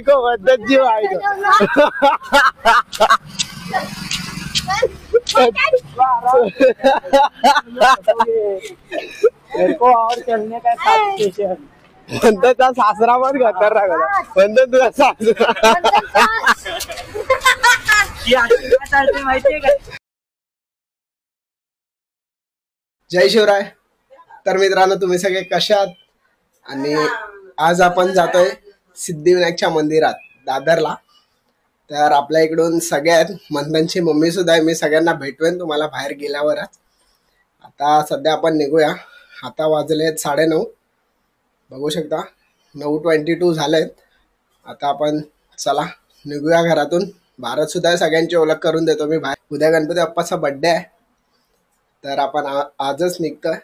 मदत जीव आहे मेरे को और चलने का साथ स्टेशन म्हणतो सासरा पण खतर राखला म्हणतो तुझा सासरा माहितीये का. जय शिवराय. तर मित्रांनो तुम्ही सगळे कशा आहात आणि आज आपण जातोय सिद्धिविनायकच्या मंदिरात दादरला. तर आपल्या इकडून सगळ्यात मंथनची मम्मी सुद्धा आहे. मी सगळ्यांना भेटवेन तुम्हाला बाहेर गेल्यावरच. आता सध्या आपण निघूया. आता वाजले 9:30 बघू शकता 9:22 झालेत. आता आपण चला निघूया घरातून. भारत सुद्धा सगळ्यांची ओळख करून देतो मी बाहेर. उद्या गणपती बाप्पाचा बर्थडे आहे तर आपण आजच निघतोय.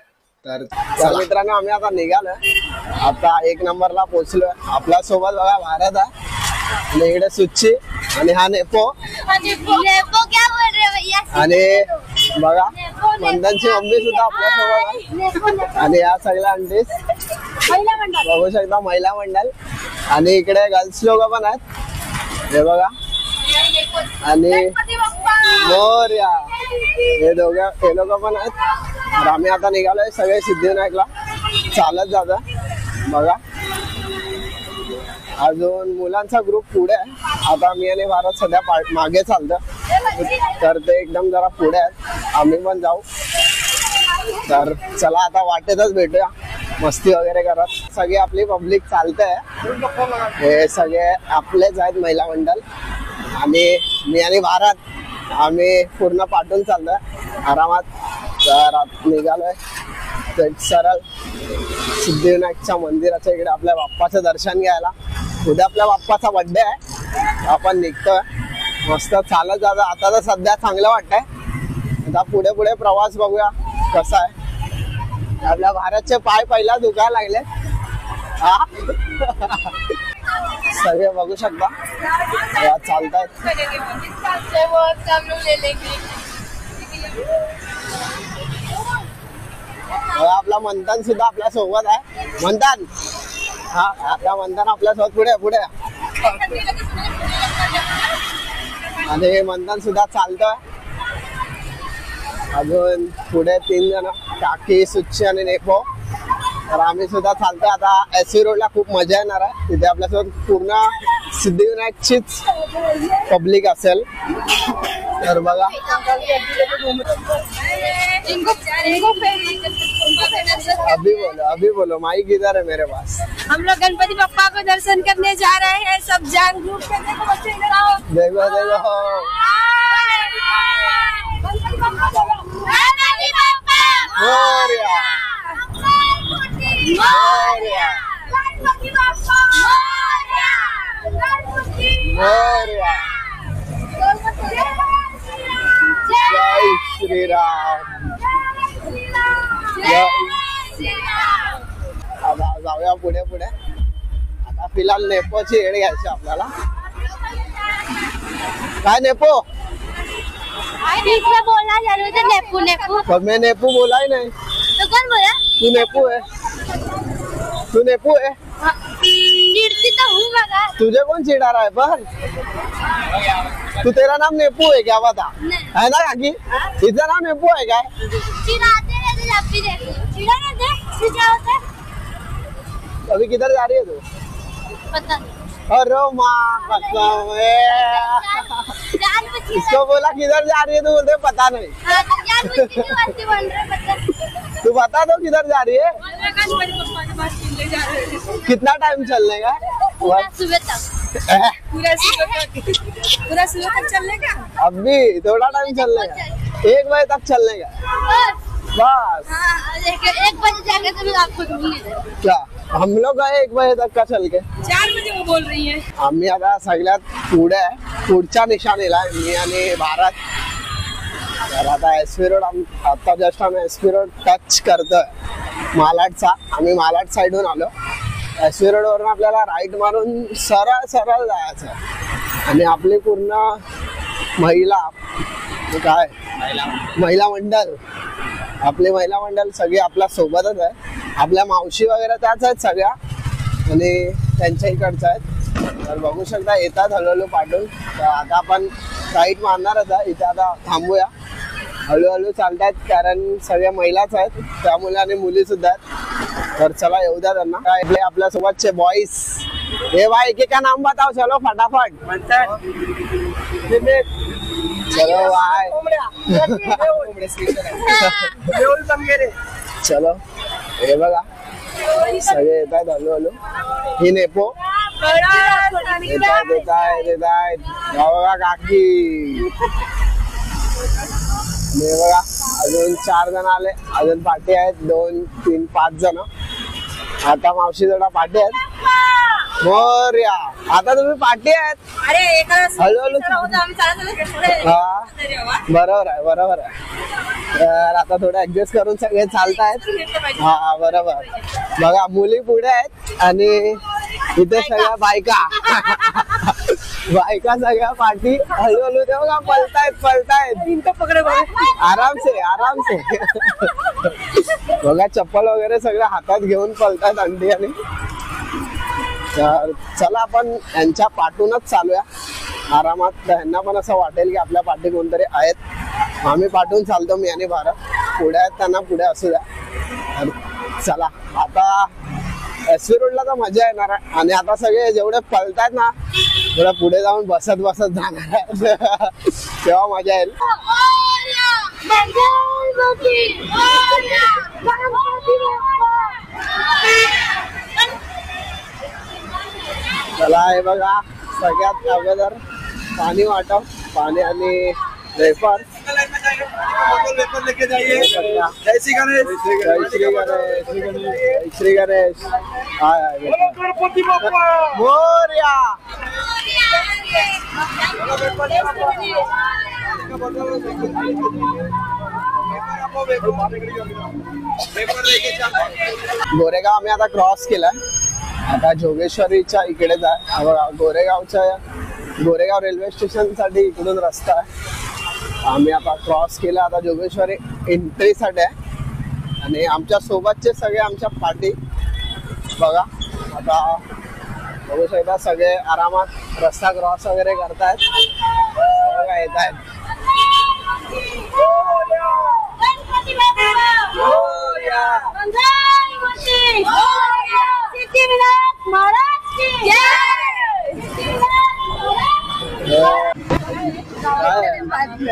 तर चला मित्रांनो आम्ही आता निघालोय. आता 1 नंबरला पोहोचलोय. आपल्या सोबत बघा भारत आहे आणि इकडे सुच्ची आणि हा नेपो आणि बघा मंदनची मम्मी सुद्धा आपल्या सोबत आहे आणि या सगळ्या आंटीज बघू शकता महिला मंडळ आणि इकडे गर्ल्स लोक पण आहेत हे बघा आणि मोरया हे लोक पण आहेत. तर आम्ही आता निघालोय सगळे सिद्धिविनायकला चालत जाता बघा. अजून मुलांचा ग्रुप पुढे आहे. आता मी आणि भारत सध्या मागे चालतं तर ते एकदम जरा पुढे आहेत. आम्ही पण जाऊ. तर चला आता वाटेतच भेटूया मस्ती वगैरे करत. सगळी आपली पब्लिक चालते. हे सगळे आपलेच आहेत महिला मंडळ आणि मी आणि भारत आम्ही पूर्ण पाठून चाललोय आरामात. तर निघालोय सरळ सिद्धिविनायकच्या मंदिराच्या इकडे आपल्या बाप्पाचं दर्शन घ्यायला. उद्या आपल्या बाप्पाचा बर्थडे आहे. आपण निघतोय मस्त चालत जातं. आता तर सध्या चांगलं वाटतंय. आता पुढे पुढे प्रवास बघूया कसा आहे. आपल्या भारतचे पाय पहिला दुखायला लागले. सगळे बघू शकता चालतायत. आपला मंथन सुद्धा आपल्या सोबत आहे. मंथन हा आपला मंथन आपल्या सोबत पुढे पुढे आणि मंथन सुद्धा चालतोय. अजून पुढे 3 जण काकी सुच्ची आणि नेपो. तर आम्ही सुद्धा चालतोय. आता एसवी रोडला खूप मजा येणार आहे. तिथे आपल्यासोबत पूर्ण सिद्धिविनायकचीच पब्लिक असेल. तर बघा अभी बोलो माइक इधर है मेरे पास. हम लोग गणपति बप्पा को दर्शन करने जा रहे हैं. सब जान ग्रुप के देखो बच्चे इधर आओ. देखो देखो मोरया मोरया मोरया. जय श्री राम. आता जाऊया पुढे पुढे. आता फिलहाल नेपोची एड घ्यायची आपल्याला. काय नेपो बोलना जरूर है. नेपू नेपू पर मैं नेपू बोला ही नहीं. तो कौन बोला? तू नेपू है. तू नेपू है. चिढ़ती तो हूँ मगर. तुझे कौन चिढ़ा रहा है पर तू तेरा नाम नेपू है क्या बता है ना काकी. इसका नाम नेपू है क्या. चिढ़ाते रहते जब भी देखो. चिढ़ा रहते क्या होता है. अभी किधर जा रही है तू. पता नहीं. अरे माँ कसम इसको बोला किधर जा रही है. तू बोलते पता नहीं. तू बता दो किधर जा रही है. कितना टाइम चलने का. सुबह तक. पूरा सुबह तक चलने का. अभी थोड़ा टाइम चलने का. 1 बजे तक चलने का बस. 1 बजे जाके तो मैं आपको दूंगी. क्या हम लोग गए 1 बजे तक का चल के. 4 बजे वो बोल रही है. आम्ही आता सगळ्यात पुढे पुढच्या निशाणीला मी आणि भारत. तर आता एसपी रोड आता जस्ट आम्ही एसपी रोड टच करतोय मालाडचा. आम्ही मालाड साईडून आलो. एसपी रोड वरून आपल्याला राईट मारून सरळ सरळ जायचं आणि आपली पूर्ण महिला काय महिला मंडळ आपले महिला मंडळ सगळे आपल्या सोबतच आहे. आपल्या मावशी वगैरे त्याच आहेत सगळ्या आणि त्यांच्या इकडच्या आहेत. तर बघू शकता येतात हळूहळू पाठवून. तर आता आपण साईड मारणारच आहे इथे, आता थांबूया. हळूहळू चालतात कारण सगळ्या महिलाच आहेत, त्यामुळे आणि मुली सुद्धा आहेत. तर चला येऊ द्या त्यांना. काय आपल्या सोबतचे बॉईज, हे भाई एक का नाम बताओ, चलो फटाफट. चलो भाई चलो, हे बघा सगळे येत आहेत हळूहळू. ही नेपो येत आहेत बघा काकी. हे बघा अजून 4 जण आले, अजून पाठी आहेत 2, 3, 5 जण. आता मावशी जरा पाठी आहेत. मोरया, आता तुम्ही पाठी आहेत. हळूहळू हा बरोबर आहे, बरोबर आहे. तर आता थोडं ऍडजस्ट करून सगळे चालतायत. हा बरोबर. बघा मुली पुढे आहेत आणि इथे सगळ्या बायका बायका सगळ्या पाठी हळूहळू ते बघा पलतायत. आराम से बघा चप्पल वगैरे सगळं हातात घेऊन पलतायत अंडी. आणि तर चला आपण यांच्या पाठूनच चालूया आरामात. त्यांना पण असं वाटेल की आपल्या पाठी कोणतरी आहेत. आम्ही पाठवून चालतो, मी आणि भारत पुढे आहेत, त्यांना पुढे असू द्या. तर चला आता एसवी रोडला तर मजा येणार आहे. आणि आता सगळे जेवढे पळतात ना थोडं पुढे जाऊन बसत जाणार आहे तेव्हा मजा येईल. चला हे बघा सगळ्यात अगोदर पाणी वाटप, पाणी आणि वेफर. जय श्री गणेश. मोरया. गोरेगाव आम्ही आता क्रॉस केलाय. आता जोगेश्वरीच्या इकडेच आहे. गोरेगाव रेल्वे स्टेशन साठी इकडून रस्ता आहे. आम्ही आता क्रॉस केला. आता जोगेश्वरी एंट्रीसाठी आहे आणि आमच्या सोबतचे सगळे आमच्या पाठी बघा. आता बघू शकता सगळे आरामात रस्ता क्रॉस वगैरे करतायत. बघा येत आहेत.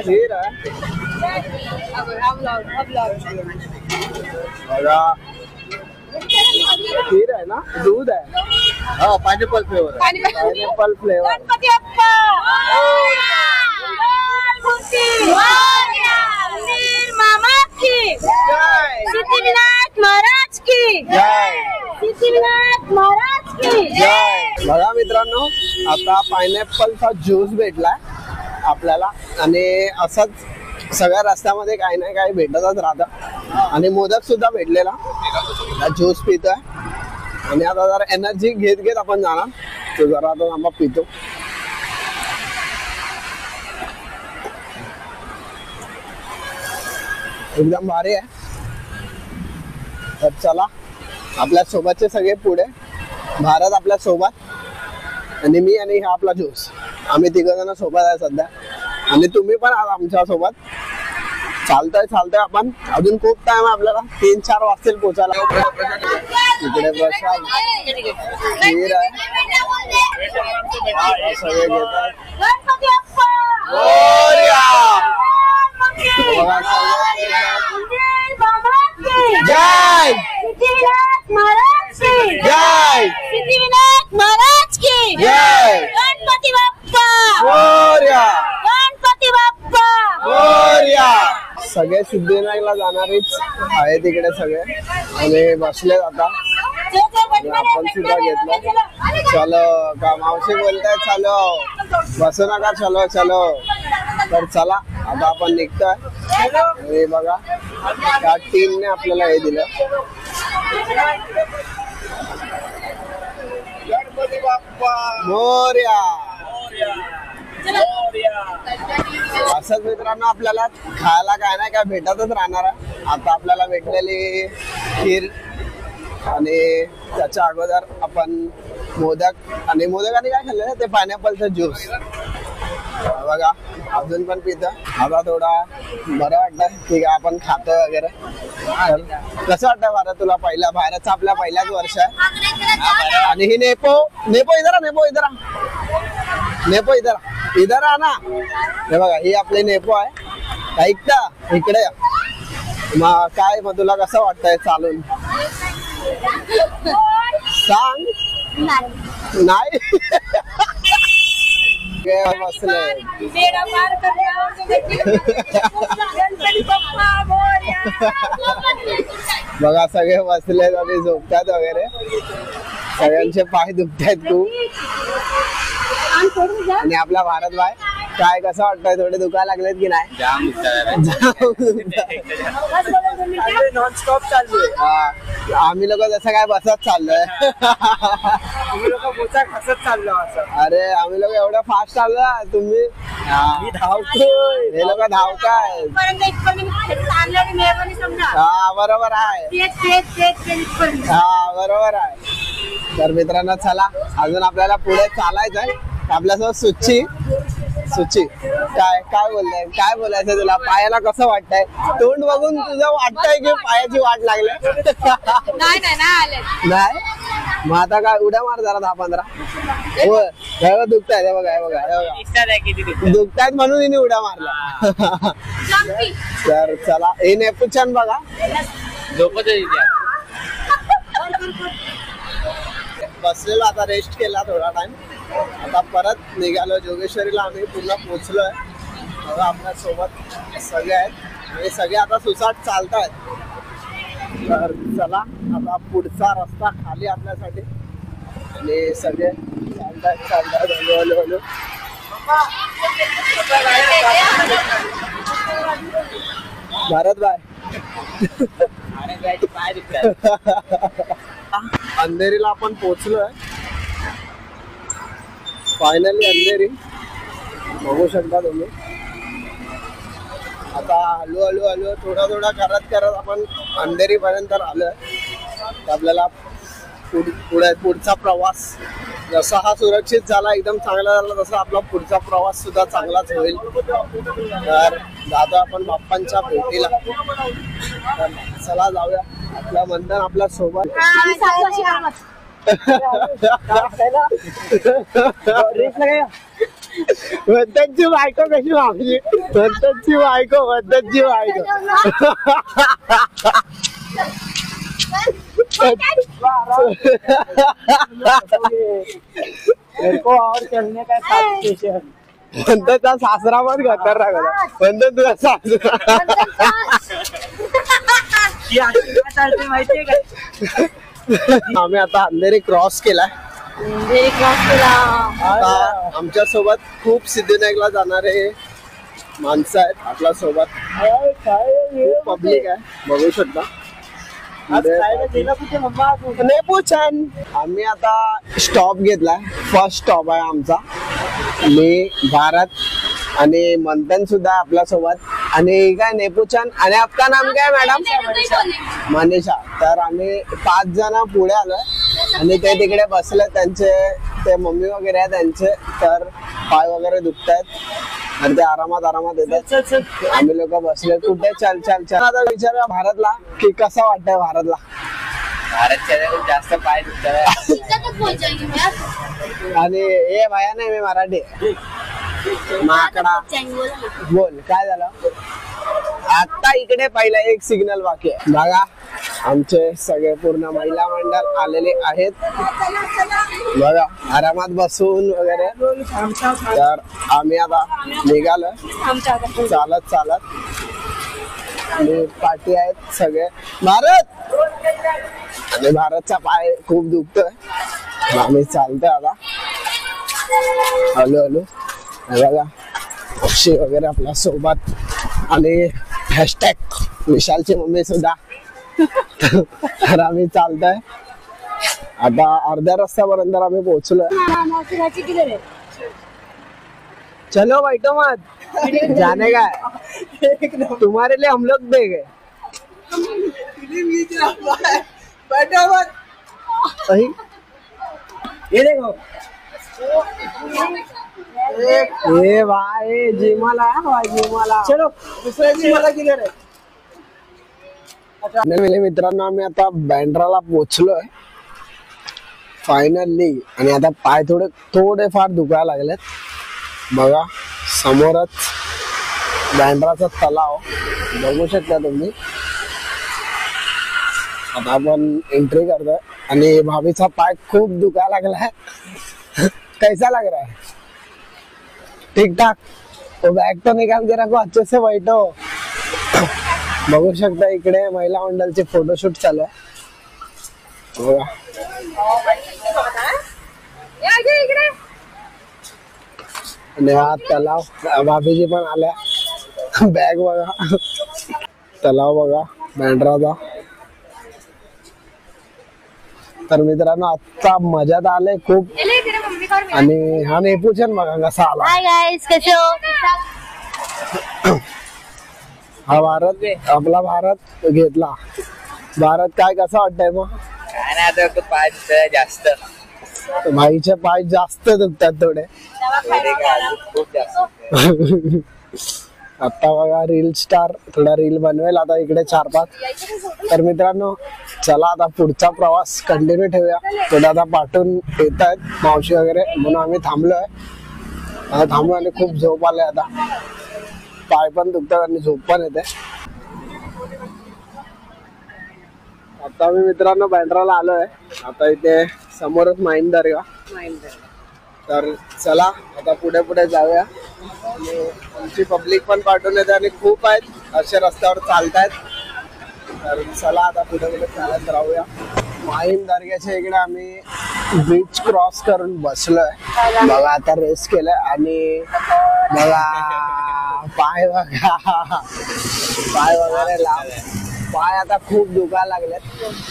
खीर आहे बघा, खीर आहे ना, दूध आहे. हा पाइनएप्पल फ्लेवर, पाइनएप्पल फ्लेवर. बघा मित्रांनो, आता पाइनएप्पलचा ज्यूस भेटलाय आपल्याला आणि असंच सगळ्या रस्त्यामध्ये काही ना काही भेटतच राहतं. आणि मोदक सुद्धा भेटलेला. ज्यूस पितोय आणि आता जरा एनर्जी घेत आपण जाणार. तो जरा आता आंबा पितो. एकदम भारी आहे. तर चला आपल्या सोबतचे सगळे पुढे. भारत आपल्या सोबत आणि मी आणि हा आपला ज्यूस. आम्ही 3 जण सोबत आहे सध्या आणि तुम्ही पण आहात आमच्या सोबत. चालतंय आपण. अजून खूप टाइम आहे आपल्याला. 3-4 वाजतील पोचायला. इकडे प्रसाद खीर आहे. सगळे घेतात. जय जय महाराज की जय. गणपती बाप्पा मोरया. गणपती बाप्पा मोरया. सगळे सिद्धिविनायकला जाणारीच आहे तिकडे सगळे आणि बसले आता. आपण सुद्धा घेतलं. चलो का मावशी बोलताय चलो, बसू नका, चलो चलो. तर चला आता आपण निघतोय. हे बघा त्या टीमने आपल्याला हे दिलं. गणपती बाप्पा मोरया. असंच मित्रांनो आपल्याला खायला काय ना काय भेटतच राहणार आहे. आता आपल्याला भेटलेली खीर आणि त्याच्या अगोदर आपण मोदक आणि मोदकाने काय खाल्लं ते पायनॅपलचं ज्यूस बघा अजून पण पितं. आता थोडा बरं वाटतं की आपण खातो वगैरे. कसं वाटतं भारत तुला? पहिला भारतचा आपला पहिलाच वर्ष आहे आणि ही नेपो नेपो इधर नेपो इधर नेपो इधर इधर आ ना. हे बघा ही आपली नेपो आहे. ऐकता इकडे मग काय मग तुला कसं वाटतंय चालून सांग. नाही बसले बेड़ा पार कर रहा गणपती बाप्पा मोरया. बघा सगळे बसलेत आणि झोपतात वगैरे. सगळ्यांचे पाय दुखतायत खूप. आणि आपला भारत भाई काय कसं वाटतंय? थोडे दुखायला लागलेत की नाही? नॉनस्टॉप चालू आहे. आम्ही लोक जसं काय बसत चाललोय. तुम्ही लोक बोचा खसत चाललो असं. अरे आम्ही लोक एवढं फास्ट चाललो. तुम्ही मी धावतोय. हे लोक धावताय. हा बरोबर आहे. हा बरोबर आहे. तर मित्रांनो चला अजून आपल्याला पुढे चालायचंय. आपल्यासोबत सुची सुची काय काय बोलताय? काय बोलायचं तुला? पायाला कसं वाटतंय? तोंड बघून तुझं वाटतंय की पायाची वाट लागली? नाही मग आता काय उड्या मार जरा 10-15. हो दुखतायत. हे बघा हे बघा हे बघा दुखतायत म्हणून हिने उड्या मारल्या. तर चला हे नेपुचन बघा बसलेलो. आता रेस्ट केला थोडा टाइम. आता परत निघालो जोगेश्वरीला. आम्ही पूर्ण पोहोचलोय. बघा आपल्या सोबत सगळे आहेत आणि सगळे आता सुसाट चालतायत. तर चला आता पुढचा रस्ता खाली आपल्यासाठी आणि सगळे चालतायत हळू हळू. भारत भाई अंधेरीला आपण पोहोचलोय फायनली. अंधेरी बघू शकता तुम्ही. आता हळू हळू हळू थोडा थोडा करत करत आपण अंधेरी पर्यंत आलोय. आपल्याला पुढचा प्रवास जसा हा सुरक्षित झाला एकदम चांगला झाला तसा आपला पुढचा प्रवास सुद्धा चांगलाच होईल. तर जातो आपण बाप्पांच्या भेटीला. तर चला जाऊया. आपला मंडळ आपल्या सोबत. वंदनची बायको कशी वागली? वंदनची बायको वंदनची बायको और चलने का स्टेशन. वंदनचा सासरा पण खतरनाक होता. वंदन तुझा सासरा चालते माहितीये का? आम्ही आता अंधेरी क्रॉस केलाय. आता आमच्या सोबत खूप सिद्धिविनायकला जाणारे माणसं आहेत आपल्या सोबत. खूप पब्लिक आहे बघू शकता. नेपुचन आम्ही आता स्टॉप घेतलाय. फर्स्ट स्टॉप आहे आमचा. मी भारत आणि मंथन सुद्धा आपल्या सोबत आणि काय नेपुचन. आणि आपका नाम काय मॅडम? मनीषा. तर आम्ही 5 जण पुढे आलोय आणि ते तिकडे बसले. त्यांचे ते मम्मी वगैरे आहे त्यांचे. तर पाय वगैरे दुखतायत आणि ते आरामात येतात. आम्ही लोक बसले. कुठे चल चल चल. आता विचारूया भारतला की कसं वाटतंय भारतला? भारतच्या जास्त पाय दुखतात. आणि हे भया नाही मी मराठी माकडा. बोल काय झालं? आता इकडे पहिला एक सिग्नल बाकी आहे. बघा आमचे सगळे पूर्ण महिला मंडळ आलेले आहेत. बघा आरामात बसून वगैरे. तर आम्ही आता निघालो चालत चालत. आणि पाठी आहेत सगळे. भारत आणि भारतचा पाय खूप दुखतोय. आम्ही चालतोय आता हळू हळू. बघा पक्षी वगैरे आपल्या सोबत आणि हॅशटॅग विशालची मम्मी सुद्धा. तर आम्ही चालतोय आता अर्ध्या रस्त्यापर्यंत आम्ही पोहोचलोय. चलो बैठो मत जाने का है. तुम्हारे लिए हम लोग दे गए. ये देखो ए भाई जिमाला है भाई जिमाला. चलो दुसऱ्या जिमाला किधर आहे मेले मित्रांनो आम्ही आता बँड्राला पोहोचलोय फायनली. आणि आता पाय थोडे फार दुखायला लागलेत. बघा समोरच बँड्राचा तलाव बघू शकता तुम्ही. आता आपण एंट्री करतोय आणि भाभीचा पाय खूप दुखायला लागलाय. कैसा लग रहा है? ठीक ठाक. तो बैग तो निकाल के रखो अच्छे से बैठो. बघू शकता इकडे महिला मंडळचे फोटोशूट चालू आहे. बघा आणि हा तलाव भाभीजी पण आल्या. बॅग बघा तलाव बघा बँड्राचा. तर मित्रांनो आता मजात आले खूप. आणि हा नेपूचन बघा कसा आला. हाय गाइस कैसे हो? हा भारत आपला भारत घेतला. भारत काय कसा वाटतंय मग? काय नाही आता पाय दुखतोय जास्त. भाईचे पाय जास्त दुखतात थोडे. खूप जास्त. आता बघा रील स्टार थोडा रील बनवेल आता इकडे 4-5. तर मित्रांनो चला आता पुढचा प्रवास कंटिन्यू ठेवूया. थोडा आता पाठवून येत आहेत मावशी वगैरे म्हणून आम्ही थांबलोय. आता थांबलो आणि खूप झोप आले. आता पाय पण दुखतात आणि झोप पण येते. आता मी मित्रांनो बँड्राला आलोय. आता इथे समोरच माईन दर्गा. तर चला आता पुढे पुढे जाऊया. आणि आमची पब्लिक पण पाठवून येते आणि खूप आहेत असे रस्त्यावर चालतायत. तर चला आता पुढे पुढे चालत राहूया. माहीम दर्ग्याच्या इकडे आम्ही ब्रिज क्रॉस करून बसलोय. बघा आता रेस केलंय आणि बघा पाय बघा पाय वगैरे लाव. पाय आता खूप दुखायला लागलेत.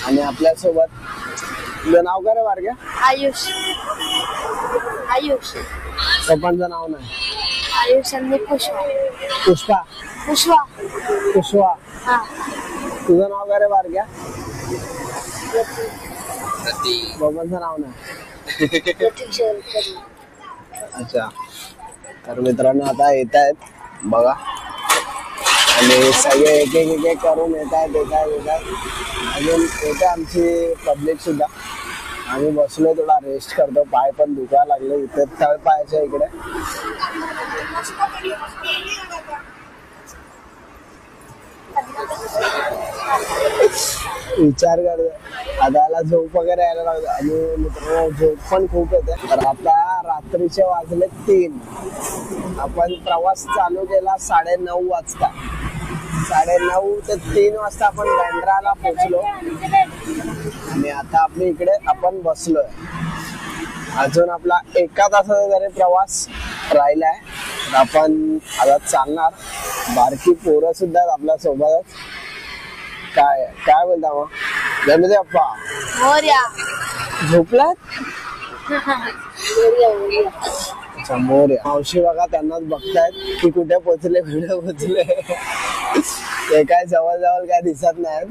आणि आपल्यासोबत तुझं नाव काय रे बारग्या? आयुष. आयुष पप्पांचं नाव नाही. आयुष आणि पुष्पा. पुष्पा पुष्पा पुष्पा. हा. तुझं नाव काय रे बारग्या? पप्पांचं नाव नाही. अच्छा. तर मित्रांनो आता येत आहेत बघा. आणि सगळे एक एक करून येत आहेत. अजून येते आमची पब्लिक सुद्धा. आम्ही बसलो थोडा रेस्ट करतो. पाय पण दुखायला लागले इथे तळ पायाच्या इकडे. विचार करतो आता झोप वगैरे यायला लागतो. आणि मित्रांनो झोप पण खूप येते. तर आता रात्रीचे वाजले 3. आपण प्रवास चालू केला 9:30 वाजता. 9:30 ते 3 वाजता आपण बँड्राला पोहोचलो. आणि आता आपल्या इकडे आपण बसलोय. अजून आपला 1 तासाचा जरी प्रवास राहिलाय. आपण आता चालणार. बारकी पोरं सुद्धा आपल्या सोबतच. काय काय बोलता मग गणपती बाप्पा? मोरया. झोपलात? समोर मावशी बघा त्यांनाच बघतायत की कुठे पोचले कुठे पोचले. ते काय जवळ जवळ काय दिसत नाही.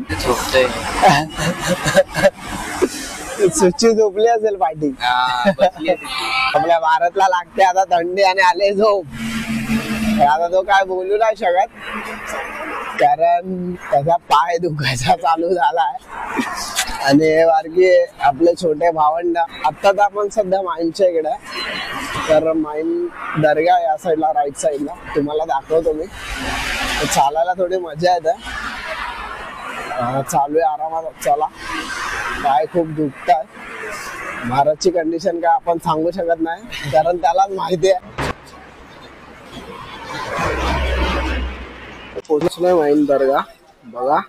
सुची झोपली असेल पाठी. आपल्या भारतला लागते आता थंडी आणि आले झोप. आता तो काय बोलू नाही शकत कारण त्याचा पाय दुखायचा चालू झालाय. आणि हे बारकी आपले छोटे भावंड. आता तर आपण सध्या माईनच्या इकडे. तर माईन दर्गा या साईडला राईट साईडला तुम्हाला दाखवतो मी. चालायला थोडी मजा येते. चालू आहे आरामात. चला पाय खूप दुखतात. भारतची कंडिशन काय आपण सांगू शकत नाही कारण त्यालाच माहिती आहे. पोहोचलोय माईन दर्गा बघा.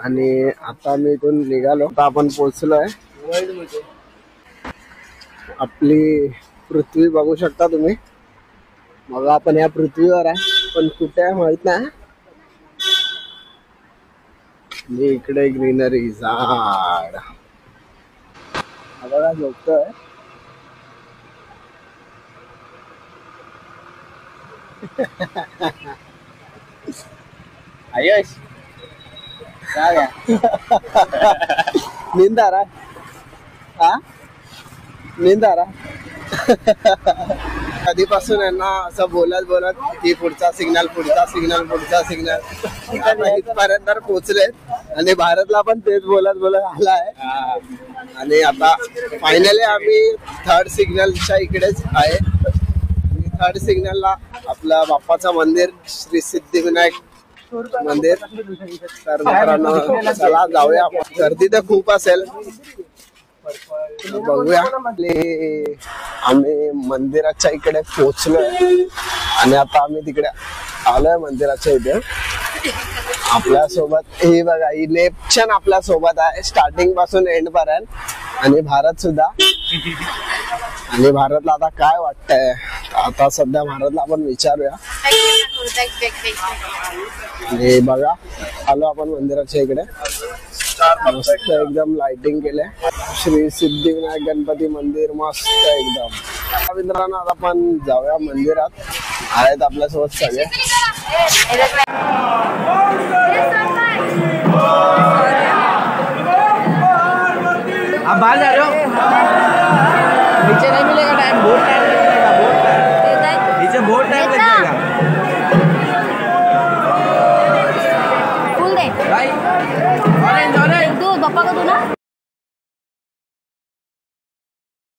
आणि आता मी इथून निघालो. आता आपण पोहोचलोय. आपली पृथ्वी बघू शकता तुम्ही. मग आपण या पृथ्वीवर आहे पण कुठे आहे माहित नाही. इकडे ग्रीनरी झाड बघा झोपतोय. आयुष काय नींद आ रहा है? हाँ नींद आ रहा कधीपासून यांना असं बोलत बोलत की पुढचा सिग्नल इथपर्यंत पोहोचलेत आणि भारतला पण तेच बोलत बोलत आलाय आणि आता फायनली आम्ही थर्ड सिग्नलच्या इकडेच आहे. थर्ड सिग्नलला आपलं बाप्पाचं मंदिर श्री सिद्धिविनायक मंदिर. तर मित्रांनो चला जाऊया. गर्दी तर खूप असेल, बघूया. आम्ही मंदिराच्या इकडे पोहोचलोय आणि आता आम्ही तिकडे आलोय मंदिराच्या इथे. आपल्या सोबत हे बघा ही नेपचन आपल्या सोबत आहे स्टार्टिंग पासून एंड पर्यंत आणि भारत सुद्धा. आणि भारतला आता काय वाटतंय आता सध्या भारतला आपण विचारूया. आणि बघा आलो आपण मंदिराच्या इकडे. मस्त एकदम लाइटिंग केले. श्री सिद्धिविनायक गणपती मंदिर मस्त एकदम. मित्रांनो आता आपण जाऊया मंदिरात. आहेत आपल्यासोबत सगळे. आप बाहर जा रहे हो? नीचे नहीं मिलेगा टाइम, बहुत टाइम लग जाएगा, बहुत टाइम नीचे बहुत टाइम लग जाएगा फुल दे भाई. ऑरेंज ऑरेंज तू पप्पा को दो ना.